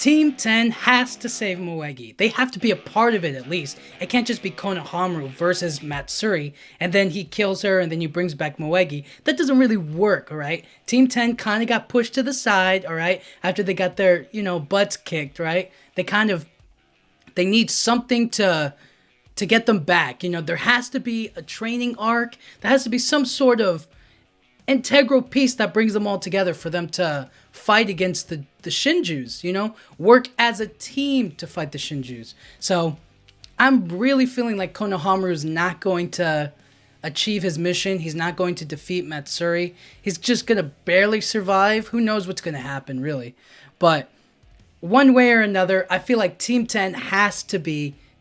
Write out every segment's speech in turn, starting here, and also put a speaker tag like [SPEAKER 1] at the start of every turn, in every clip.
[SPEAKER 1] Team 10 has to save Moegi. They have to be a part of it at least. It can't just be Konohamaru versus Matsuri, and then he kills her, and then he brings back Moegi. That doesn't really work, alright? Team 10 kind of got pushed to the side, alright? After they got their, butts kicked, right? They need something to get them back. There has to be a training arc. There has to be some sort of integral piece that brings them all together for them to fight against the Shinjus, work as a team to fight the Shinjus. So I'm really feeling like Konohamaru is not going to achieve his mission. He's not going to defeat Matsuri. He's just going to barely survive. Who knows what's going to happen, really. But one way or another, I feel like Team 10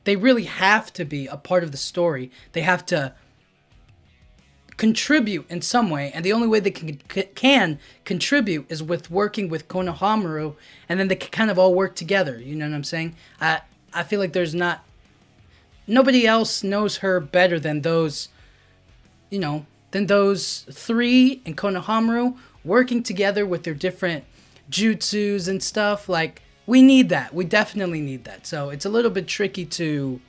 [SPEAKER 1] they really have to be a part of the story. They have to contribute in some way, and the only way they can contribute is with working with Konohamaru, and then they can kind of all work together. You know what I'm saying? I feel like nobody else knows her better than those three and Konohamaru working together with their different jutsus and stuff. Like, we need that. We definitely need that. So it's a little bit tricky to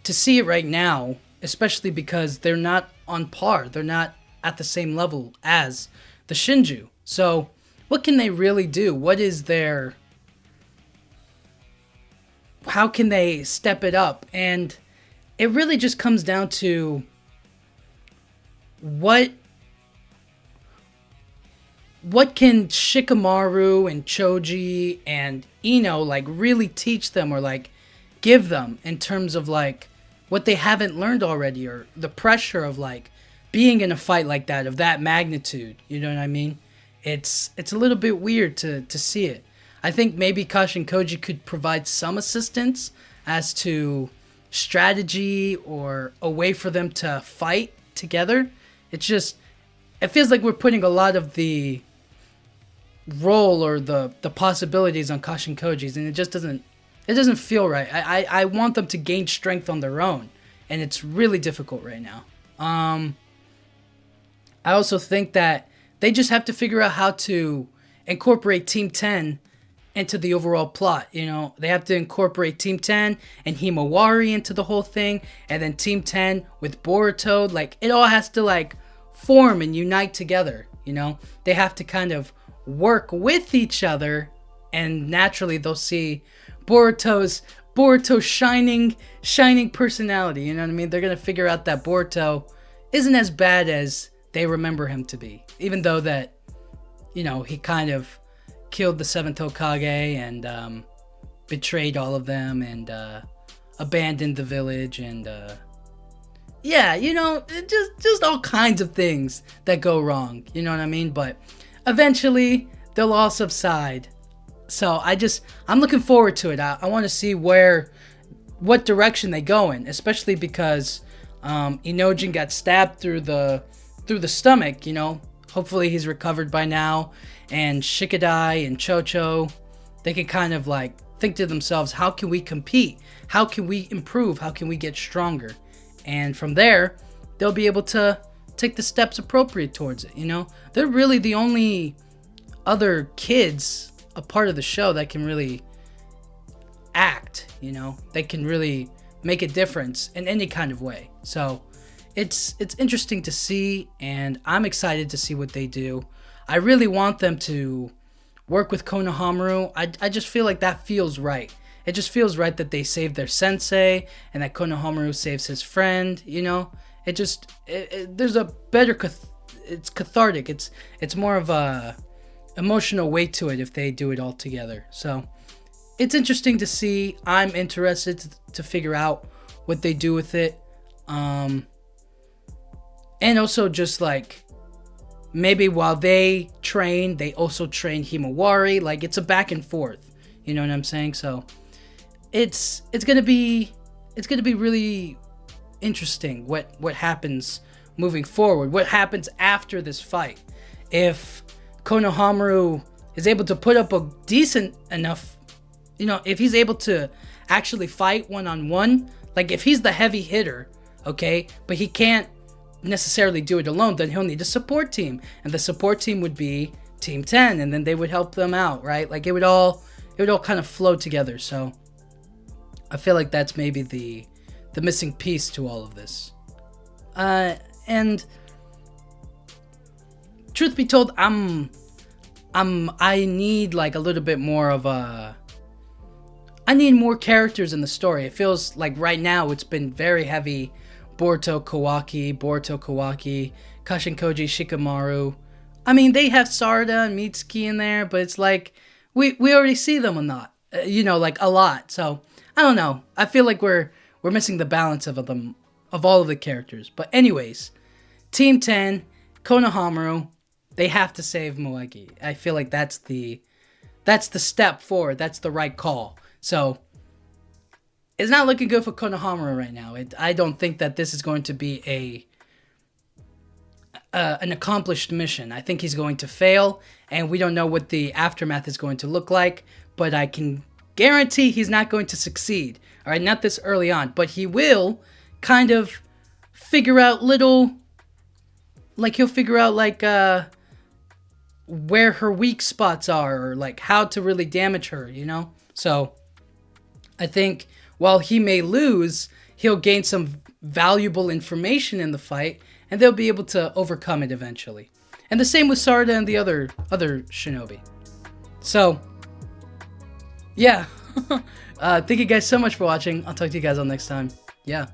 [SPEAKER 1] see it right now, especially because they're not on par. They're not at the same level as the Shinju. So what can they really do? How can they step it up? And it really just comes down to what can Shikamaru and Choji and Ino really teach them, or give them in terms of what they haven't learned already, or the pressure of being in a fight like that, of that magnitude. You know what I mean? It's a little bit weird to see it. I think maybe Kashin Koji could provide some assistance as to strategy or a way for them to fight together. It feels like we're putting a lot of the role or the possibilities on Kashin Koji's, and it doesn't feel right. I want them to gain strength on their own, and it's really difficult right now. I also think that they just have to figure out how to incorporate Team 10 into the overall plot. They have to incorporate Team 10 and Himawari into the whole thing, and then Team 10 with Boruto. It all has to form and unite together. They have to kind of work with each other, and naturally they'll see Boruto's shining personality. You know what I mean? They're gonna figure out that Boruto isn't as bad as they remember him to be, even though that he kind of killed the 7th Hokage and betrayed all of them and abandoned the village, and just all kinds of things that go wrong. You know what I mean? But eventually they'll all subside. So I'm looking forward to it. I want to see what direction they go in, especially because Inojin got stabbed through the stomach. Hopefully he's recovered by now, and Shikadai and Chocho, they can kind of think to themselves, how can we compete? How can we improve? How can we get stronger? And from there, they'll be able to take the steps appropriate towards it. They're really the only other kids a part of the show that can really act. They can really make a difference in any kind of way. So it's interesting to see, and I'm excited to see what they do. I really want them to work with Konohamaru. I just feel like that feels right. It just feels right that they save their sensei, and that Konohamaru saves his friend. There's a better it's cathartic. It's more of a emotional weight to it if they do it all together. So it's interesting to see. I'm interested to figure out what they do with it. And also just maybe while they train, they also train Himawari. It's a back and forth. You know what I'm saying? So it's gonna be really interesting what happens moving forward. What happens after this fight? If Konohamaru is able to put up a decent enough, if he's able to actually fight one-on-one, if he's the heavy hitter, okay, but he can't necessarily do it alone, then he'll need a support team, and the support team would be Team 10, and then they would help them out, right? It would all it would all kind of flow together. So I feel like that's maybe the missing piece to all of this. And truth be told, I need like a little bit more of I need more characters in the story. It feels like right now it's been very heavy Boruto Kawaki, Kashin Koji, Shikamaru. I mean, they have Sarada and Mitsuki in there, but it's like we already see them a lot, like a lot. So I don't know. I feel like we're missing the balance of them, of all of the characters. But anyways, Team 10, Konohamaru, they have to save Moegi. I feel like that's the step forward. That's the right call. So it's not looking good for Konohamaru right now. I don't think that this is going to be an accomplished mission. I think he's going to fail, and we don't know what the aftermath is going to look like, but I can guarantee he's not going to succeed. All right, not this early on, but he will kind of figure out he'll figure out where her weak spots are, or like how to really damage her, So I think while he may lose, he'll gain some valuable information in the fight, and they'll be able to overcome it eventually. And the same with Sarada and the other shinobi. So, yeah. Thank you guys so much for watching. I'll talk to you guys all next time. Yeah.